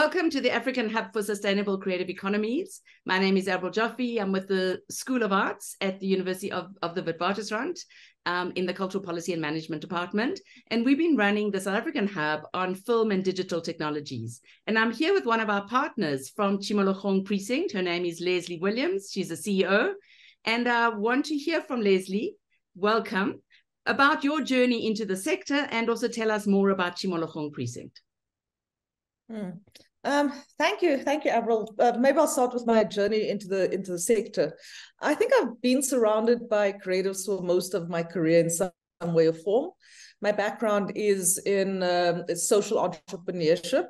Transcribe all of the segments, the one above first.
Welcome to the African Hub for Sustainable Creative Economies. My name is Avril Joffe. I'm with the School of Arts at the University of the Witwatersrand in the Cultural Policy and Management Department. And we've been running the South African Hub on film and digital technologies. And I'm here with one of our partners from Tshimologong Precinct. Her name is Lesley Williams. She's a CEO. And I want to hear from Lesley, welcome, about your journey into the sector and also tell us more about Tshimologong Precinct. Thank you, Avril. Maybe I'll start with my journey into the sector. I think I've been surrounded by creatives for most of my career in some way or form. My background is in social entrepreneurship,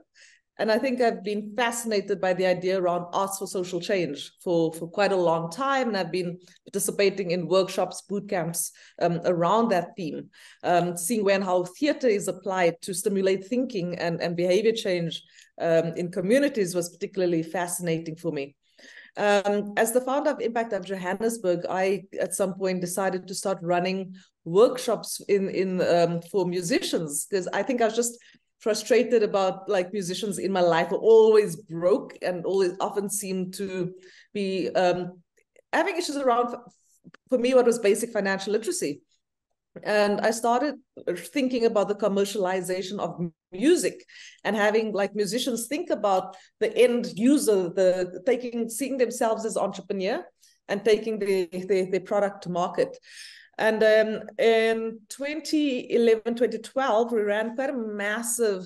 and I think I've been fascinated by the idea around arts for social change for quite a long time, and I've been participating in workshops, boot camps around that theme, seeing when how theatre is applied to stimulate thinking and behavior change in communities was particularly fascinating for me. As the founder of Impact Hub Johannesburg, I at some point decided to start running workshops for musicians, because I think I was just frustrated about like musicians in my life are always broke and always often seem to be having issues around, for me, what was basic financial literacy. And I started thinking about the commercialization of music and having like musicians think about the end user, seeing themselves as entrepreneur and taking their product to market. And in 2011, 2012, we ran quite a massive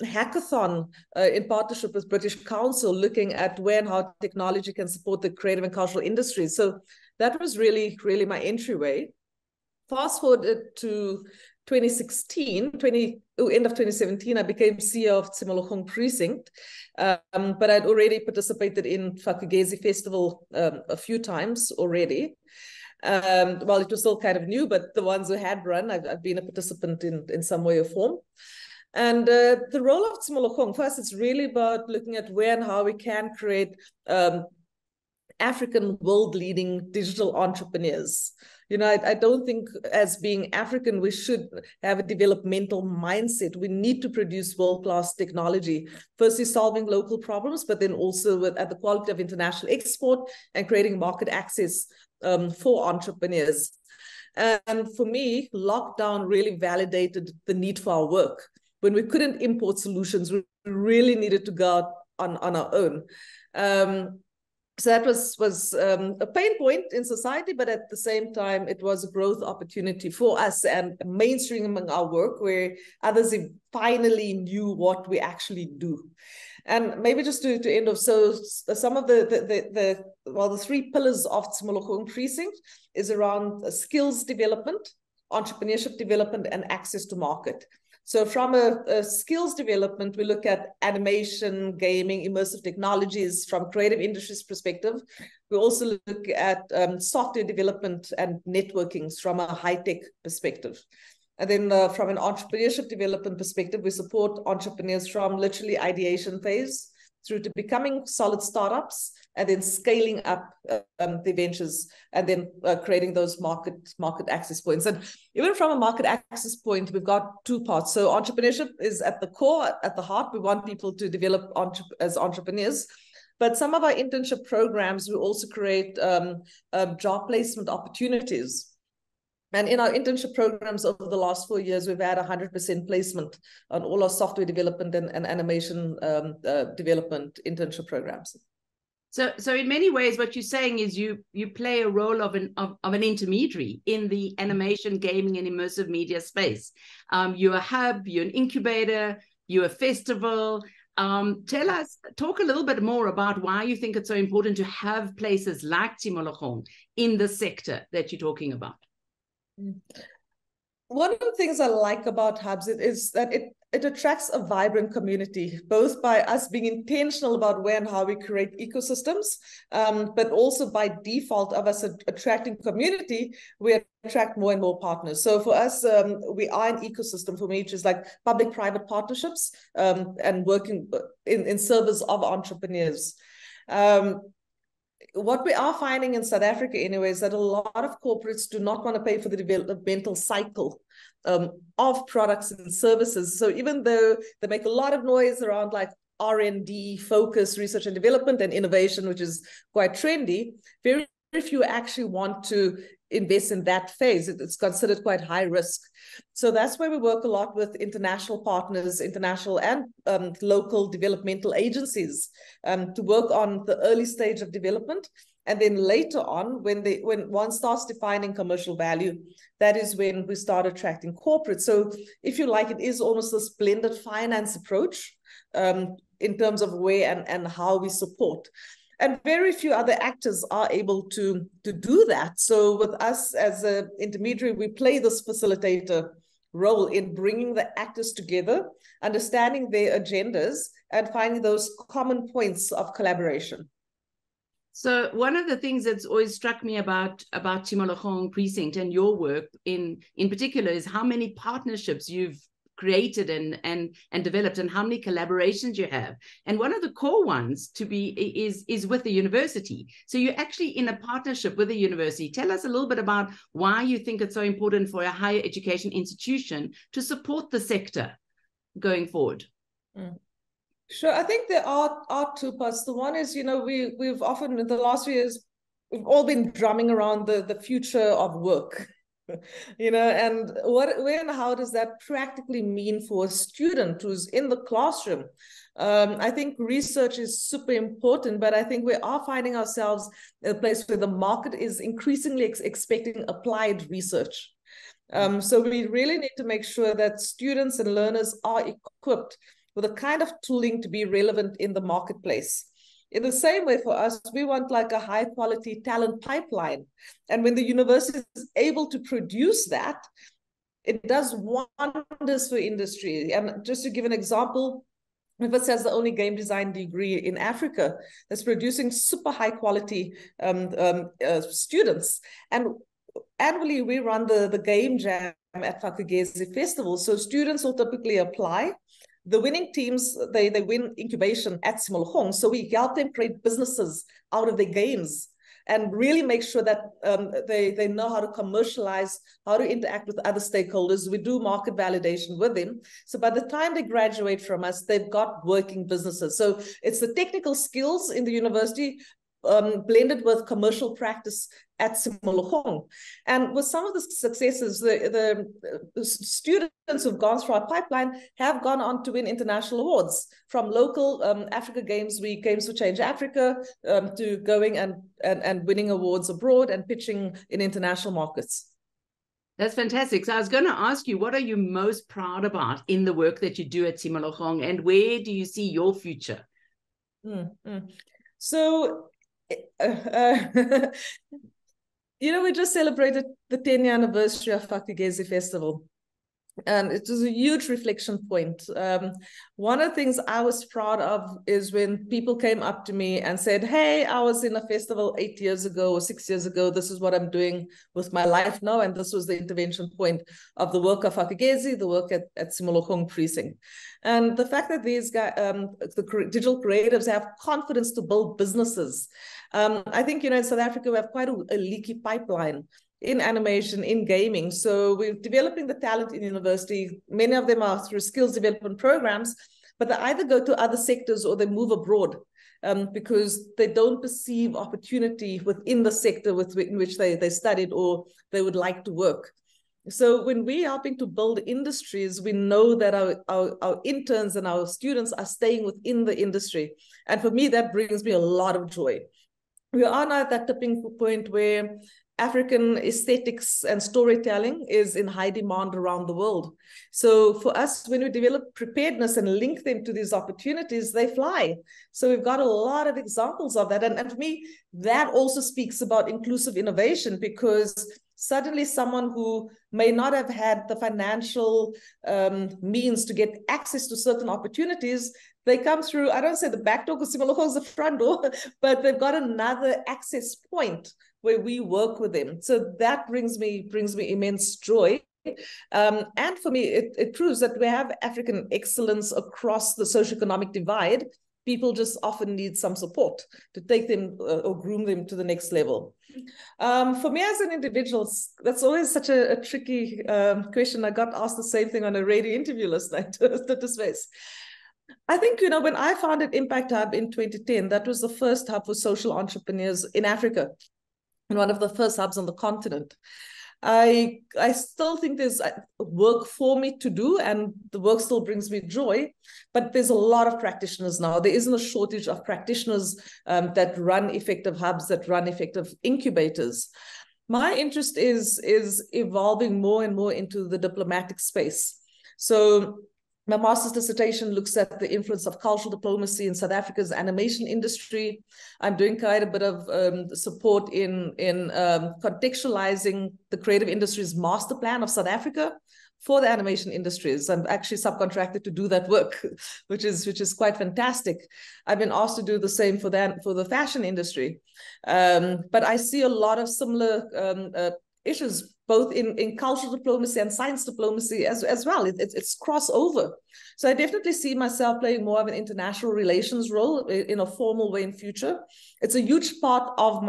hackathon in partnership with British Council, looking at where and how technology can support the creative and cultural industries. So that was really, really my entryway. Fast forward to 2016, end of 2017, I became CEO of Tshimologong Precinct, but I'd already participated in Fakugezi Festival a few times already. Well, it was still kind of new, but the ones who had run, I've been a participant in some way or form. And the role of Tshimologong, first, it's really about looking at where and how we can create African world-leading digital entrepreneurs. You know, I don't think as being African, we should have a developmental mindset. We need to produce world-class technology, firstly solving local problems, but then also at the quality of international export and creating market access for entrepreneurs. And for me, lockdown really validated the need for our work. When we couldn't import solutions, we really needed to go out on our own. So that was a pain point in society, but at the same time, it was a growth opportunity for us and mainstreaming our work where others finally knew what we actually do. And maybe just to end off, so some of the three pillars of Tshimologong Precinct is around skills development, entrepreneurship development, and access to market. So from a skills development, we look at animation, gaming, immersive technologies from creative industries perspective. We also look at software development and networking from a high-tech perspective. And then from an entrepreneurship development perspective, we support entrepreneurs from literally ideation phase through to becoming solid startups and then scaling up the ventures and then creating those market access points. And even from a market access point, we've got two parts. So entrepreneurship is at the core, at the heart. We want people to develop as entrepreneurs. But some of our internship programs, we also create job placement opportunities. And in our internship programs over the last 4 years, we've had 100% placement on all our software development and animation development internship programs. So in many ways, what you're saying is you play a role of an intermediary in the animation, gaming, and immersive media space. You're a hub, you're an incubator, you're a festival. Talk a little bit more about why you think it's so important to have places like Tshimologong in the sector that you're talking about. One of the things I like about hubs is that it attracts a vibrant community, both by us being intentional about where and how we create ecosystems, but also by default of us attracting community, we attract more and more partners. So for us, we are an ecosystem for me, which is like public-private partnerships and working in service of entrepreneurs. what we are finding in South Africa anyway is that a lot of corporates do not want to pay for the developmental cycle of products and services. So even though they make a lot of noise around like R&D, focus, research and development and innovation, which is quite trendy, very few actually want to invest in that phase. It's considered quite high risk. So that's why we work a lot with international partners, international and local developmental agencies to work on the early stage of development. And then later on, when one starts defining commercial value, that is when we start attracting corporates. So if you like, it is almost this blended finance approach in terms of where and how we support. And very few other actors are able to do that. So with us as an intermediary, we play this facilitator role in bringing the actors together, understanding their agendas, and finding those common points of collaboration. So one of the things that's always struck me about Tshimologong Precinct and your work in particular is how many partnerships you've created and developed, and how many collaborations you have. And one of the core ones is with the university. So you're actually in a partnership with the university. Tell us a little bit about why you think it's so important for a higher education institution to support the sector going forward. Sure. I think there are two parts. The one is, we've often in the last few years, we've all been drumming around the future of work. And where and how does that practically mean for a student who's in the classroom? I think research is super important, but I think we are finding ourselves in a place where the market is increasingly expecting applied research. So we really need to make sure that students and learners are equipped with a kind of tooling to be relevant in the marketplace. In the same way for us, we want like a high quality talent pipeline. And when the university is able to produce that, it does wonders for industry. And just to give an example, Wits has the only game design degree in Africa that's producing super high quality students. And annually, we run the game jam at AHSCE Festival. So students will typically apply. The winning teams, they win incubation at Tshimologong. So we help them create businesses out of their games and really make sure that they know how to commercialize, how to interact with other stakeholders. We do market validation with them. So by the time they graduate from us, they've got working businesses. So it's the technical skills in the university blended with commercial practice at Tshimologong. And with some of the successes, the students who've gone through our pipeline have gone on to win international awards, from local Africa Games Week, Games for Change Africa, to going and winning awards abroad and pitching in international markets. That's fantastic. So I was going to ask you, what are you most proud about in the work that you do at Tshimologong, and where do you see your future? So, we just celebrated the 10th anniversary of AHSCE Festival. And it was a huge reflection point. One of the things I was proud of is when people came up to me and said, hey, I was in a festival 8 years ago or 6 years ago. This is what I'm doing with my life now. And this was the intervention point of the work of AHSCE, the work at Tshimologong Precinct. And the fact that these guys, the digital creatives have confidence to build businesses. I think, in South Africa, we have quite a leaky pipeline in animation, in gaming. So we're developing the talent in university. Many of them are through skills development programs, but they either go to other sectors or they move abroad because they don't perceive opportunity within the sector in which they studied or they would like to work. So when we're helping to build industries, we know that our interns and our students are staying within the industry. And for me, that brings me a lot of joy. We are now at that tipping point where African aesthetics and storytelling is in high demand around the world. So for us, when we develop preparedness and link them to these opportunities, they fly. So we've got a lot of examples of that. And for me, that also speaks about inclusive innovation, because suddenly someone who may not have had the financial means to get access to certain opportunities, they come through, I don't say the back door because Tshimologong is the front door, but they've got another access point where we work with them. So that brings me immense joy. And for me, it proves that we have African excellence across the socioeconomic divide. People just often need some support to take them or groom them to the next level. For me as an individual, that's always such a tricky question. I got asked the same thing on a radio interview last night to space. I think, when I founded Impact Hub in 2010, that was the first hub for social entrepreneurs in Africa and one of the first hubs on the continent. I still think there's work for me to do, and the work still brings me joy, but there's a lot of practitioners now. There isn't a shortage of practitioners that run effective hubs, that run effective incubators. My interest is evolving more and more into the diplomatic space. So my master's dissertation looks at the influence of cultural diplomacy in South Africa's animation industry. I'm doing quite a bit of support in contextualizing the creative industry's master plan of South Africa for the animation industries. I'm actually subcontracted to do that work, which is quite fantastic. I've been asked to do the same for the fashion industry. But I see a lot of similar issues, both in cultural diplomacy and science diplomacy as well. It's crossover. So I definitely see myself playing more of an international relations role in a formal way in future. It's a huge part of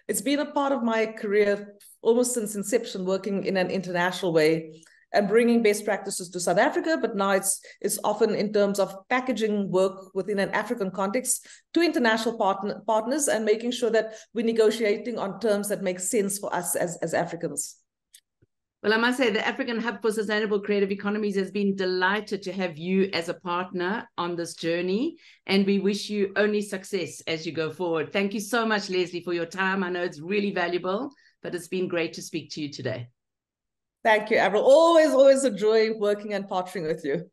it's been a part of my career almost since inception, working in an international way and bringing best practices to South Africa, but now it's often in terms of packaging work within an African context to international partners and making sure that we're negotiating on terms that make sense for us as Africans. Well, I must say the African Hub for Sustainable Creative Economies has been delighted to have you as a partner on this journey, and we wish you only success as you go forward. Thank you so much, Lesley, for your time. I know it's really valuable, but it's been great to speak to you today. Thank you, Avril. Always a joy working and partnering with you.